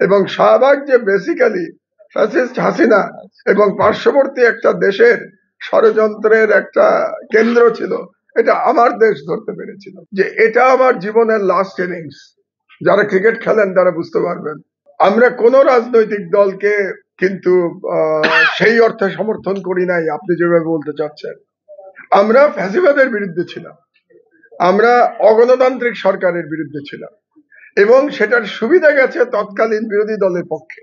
এবং শাহবাগ যে basically fascist Hasina এবং পার্শ্ববর্তী একটা দেশের ষড়যন্ত্রের একটা কেন্দ্র ছিল, এটা আমার দেশ ধরতে পেরেছিল যে এটা আমার জীবনের লাস্ট ইনিংস। যারা ক্রিকেট খেলেন তারা বুঝতে পারবেন। আমরা কোন রাজনৈতিক দলকে কিন্তু সেই অর্থে সমর্থন করি নাই আপনি যেভাবে বলতে চাচ্ছেন। আমরা ফ্যাসিবাদের বিরুদ্ধে ছিলাম, আমরা অগণতান্ত্রিক সরকারের বিরুদ্ধে ছিলাম, এবং সেটার সুবিধা গেছে তৎকালীন বিরোধী দলের পক্ষে।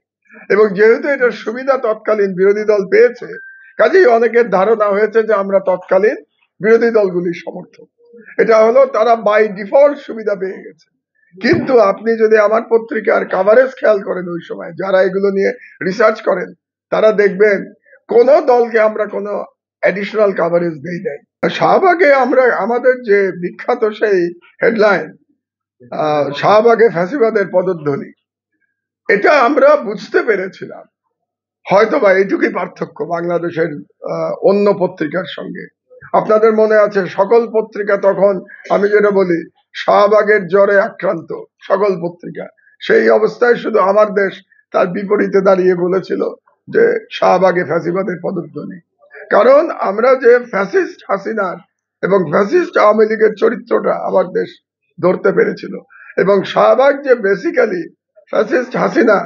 এবং যেহেতু এটার সুবিধা তৎকালীন বিরোধী দল পেয়েছে, কাজেই অনেকের ধারণা হয়েছে যে আমরা তৎকালীন বিরোধী দলগুলির সমর্থক। এটা হলো তারা বাই ডিফল্ট সুবিধা পেয়ে গেছে। কিন্তু আপনি যদি আমার পত্রিকার কাভারেজ খেয়াল করেন, ওই সময় যারা এগুলো নিয়ে রিসার্চ করেন তারা দেখবেন কোন দলকে আমরা কোনো অ্যাডিশনাল কাভারেজ দেই নাই। শাহবাগে আমরা আমাদের যে বিখ্যাত সেই হেডলাইন শাহবাগে ফ্যাসিবাদের পদধ্বনি, এটা আমরা বুঝতে পেরেছিলাম। হয়তোবা এইটুকুই পার্থক্য বাংলাদেশের অন্য পত্রিকার সঙ্গে। আপনাদের মনে আছে সকল পত্রিকা তখন, আমি যেটা বলি, শাহবাগের জ্বরে আক্রান্ত সকল পত্রিকা। সেই অবস্থায় শুধু আমার দেশ তার বিপরীতে দাঁড়িয়ে বলেছিল যে শাহবাগে ফ্যাসিবাদের পদধ্বনি। কারণ আমরা যে ফ্যাসিস্ট হাসিনার এবং ফ্যাসিস্ট আওয়ামী লীগের চরিত্রটা আমার দেশ ধরতে পেরেছিল। এবং শাহবাগ যে বেসিক্যালি ফ্যাসিস্ট হাসিনা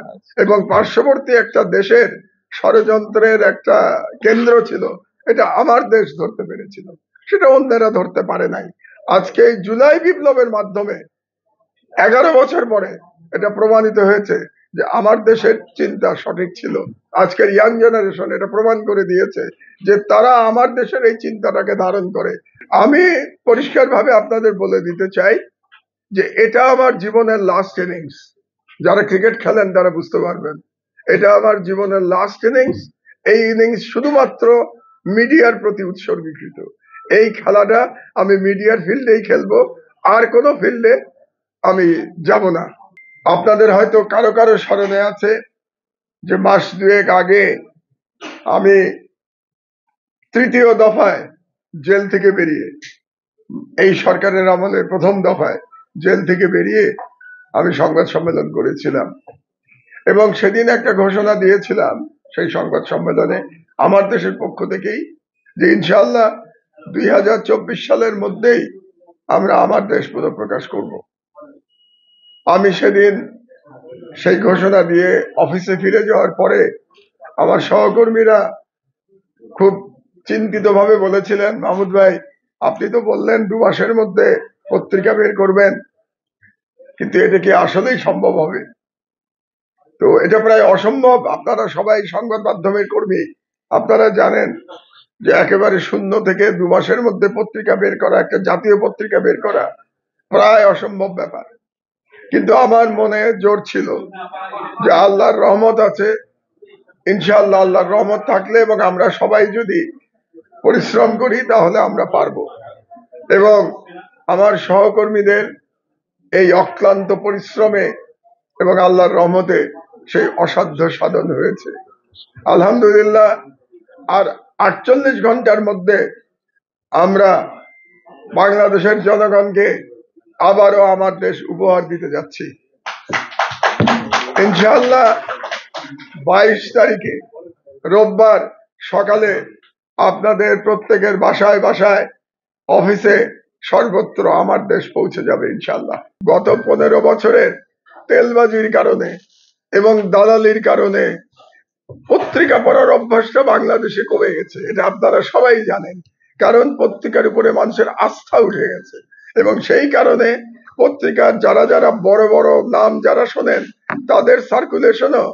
এবং পার্শ্ববর্তী একটা দেশের ষড়যন্ত্রের একটা কেন্দ্র ছিল, এটা আমার দেশ ধরতে পেরেছিল, সেটা অন্যেরা ধরতে পারে নাই। আজকে এই জুলাই বিপ্লবের মাধ্যমে 11 বছর পরে এটা প্রমাণিত হয়েছে যে আমার দেশের চিন্তা সঠিক ছিল। আজকের ইয়াং জেনারেশন এটা প্রমাণ করে দিয়েছে যে তারা আমার দেশের এই চিন্তাটাকে ধারণ করে। আমি পরিষ্কারভাবে আপনাদের বলে দিতে চাই যে এটা আমার জীবনের লাস্ট ইনিংস। যারা ক্রিকেট খেলেন তারা বুঝতে পারবেন, এটা আমার জীবনের লাস্ট ইনিংস। এই ইনিংস শুধুমাত্র মিডিয়ার প্রতি উৎসর্গীকৃত। এই খেলাটা আমি মিডিয়ার ফিল্ডেই খেলবো, আর কোনো ফিল্ডে আমি যাব না। আপনাদের হয়তো কারো কারো স্মরণে আছে যে মাস দুয়েক আগে আমি তৃতীয় দফায় জেল থেকে বেরিয়ে, এই সরকারের আমলে প্রথম দফায় জেল থেকে বেরিয়ে আমি সংবাদ সম্মেলন করেছিলাম, এবং সেদিন একটা ঘোষণা দিয়েছিলাম সেই সংবাদ সম্মেলনে আমার দেশের পক্ষ থেকেই যে ইনশাআল্লাহ 2024 সালের মধ্যেই আমরা আমার দেশ পুনঃপ্রকাশ করব। আমি সেদিন সেই ঘোষণা দিয়ে অফিসে ফিরে যাওয়ার পরে আমার সহকর্মীরা খুব চিন্তিত ভাবে বলেছিলেন, মাহমুদ ভাই আপনি তো বললেন 2 মাসের মধ্যে পত্রিকা বের করবেন, কিন্তু এটা কি আসলেই সম্ভব হবে? তো এটা প্রায় অসম্ভব। আপনারা সবাই সংবাদ মাধ্যমের কর্মী, আপনারা জানেন যে একেবারে শূন্য থেকে 2 মাসের মধ্যে পত্রিকা বের করা, একটা জাতীয় পত্রিকা বের করা প্রায় অসম্ভব ব্যাপার। কিন্তু আমার মনে জোর ছিল যে আল্লাহর রহমত আছে, ইনশাআল্লাহ আল্লাহর রহমত থাকলে এবং আমরা সবাই যদি পরিশ্রম করি তাহলে আমরা পারবো। এবং আমার সহকর্মীদের এই অক্লান্ত পরিশ্রমে এবং আল্লাহর রহমতে সেই অসাধ্য সাধন হয়েছে আলহামদুলিল্লাহ। আর 48 ঘন্টার মধ্যে আমরা বাংলাদেশের জনগণকে আবারও আমার দেশ উপহার দিতে যাচ্ছি ইনশাআল্লাহ। 22 তারিখে রোববার সকালে আপনাদের প্রত্যেকের বাসায় বাসায়, অফিসে, সর্বত্র আমার দেশ পৌঁছে যাবে ইনশাআল্লাহ। গত 15 বছরের তেলবাজির কারণে এবং দালালির কারণে পত্রিকা পড়ার অভ্যাসটা বাংলাদেশে কমে গেছে, এটা আপনারা সবাই জানেন। কারণ পত্রিকার উপরে মানুষের আস্থা উঠে গেছে, এবং সেই কারণে পত্রিকার যারা যারা বড় বড় নাম যারা শোনেন তাদের সার্কুলেশনও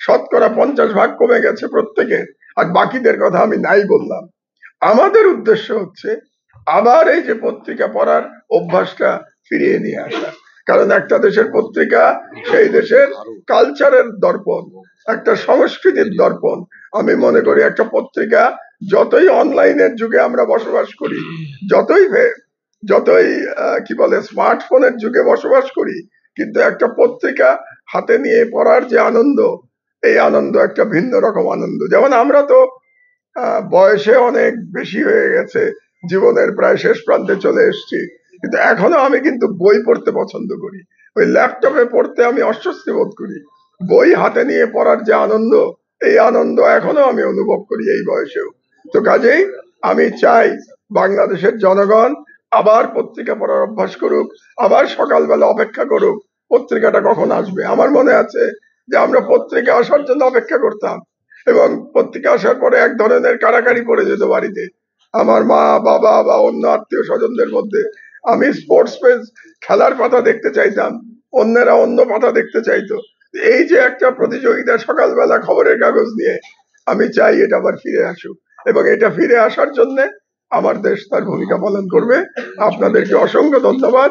শতকরা 50% কমে গেছে প্রত্যেকের। আর বাকিদের কথা আমি নাই বললাম। আমাদের উদ্দেশ্য হচ্ছে আবার এই যে পত্রিকা পড়ার অভ্যাসটা ফিরিয়ে নিয়ে আসা। কারণ একটা দেশের পত্রিকা সেই দেশের কালচারের দর্পণ, একটা সংস্কৃতির দর্পণ। আমি মনে করি একটা পত্রিকা, যতই অনলাইনের যুগে আমরা বসবাস করি, যতই কি বলে স্মার্টফোনের যুগে বসবাস করি, কিন্তু একটা পত্রিকা হাতে নিয়ে পড়ার যে আনন্দ, এই আনন্দ একটা ভিন্ন রকম আনন্দ। যেমন আমরা তো বয়সে অনেক বেশি হয়ে গেছে, জীবনের প্রায় শেষ প্রান্তে চলে এসেছি, কিন্তু এখনো আমি কিন্তু বই পড়তে পছন্দ করি। ওই ল্যাপটপে পড়তে আমি অস্বস্তি বোধ করি। বই হাতে নিয়ে পড়ার যে আনন্দ, এই আনন্দ এখনো আমি অনুভব করি এই বয়সেও। তো কাজেই আমি চাই বাংলাদেশের জনগণ আবার পত্রিকা পড়ার অভ্যাস করুক, আবার সকালবেলা অপেক্ষা করুক পত্রিকাটা কখন আসবে। আমার মনে আছে যে আমরা পত্রিকা আসার জন্য অপেক্ষা করতাম, এবং পত্রিকা আসার পরে এক ধরনের কাড়াকাড়ি পড়ে যেত বাড়িতে, আমার মা বাবা বা অন্য আত্মীয় স্বজনদের মধ্যে। আমি স্পোর্টস পেজ খেলার পাতা দেখতে চাইতাম, অন্যেরা অন্য পাতা দেখতে চাইতো। এই যে একটা প্রতিযোগিতা সকালবেলা খবরের কাগজ নিয়ে, আমি চাই এটা আবার ফিরে আসুক, এবং এটা ফিরে আসার জন্য আমার দেশ তার ভূমিকা পালন করবে। আপনাদেরকে অসংখ্য ধন্যবাদ।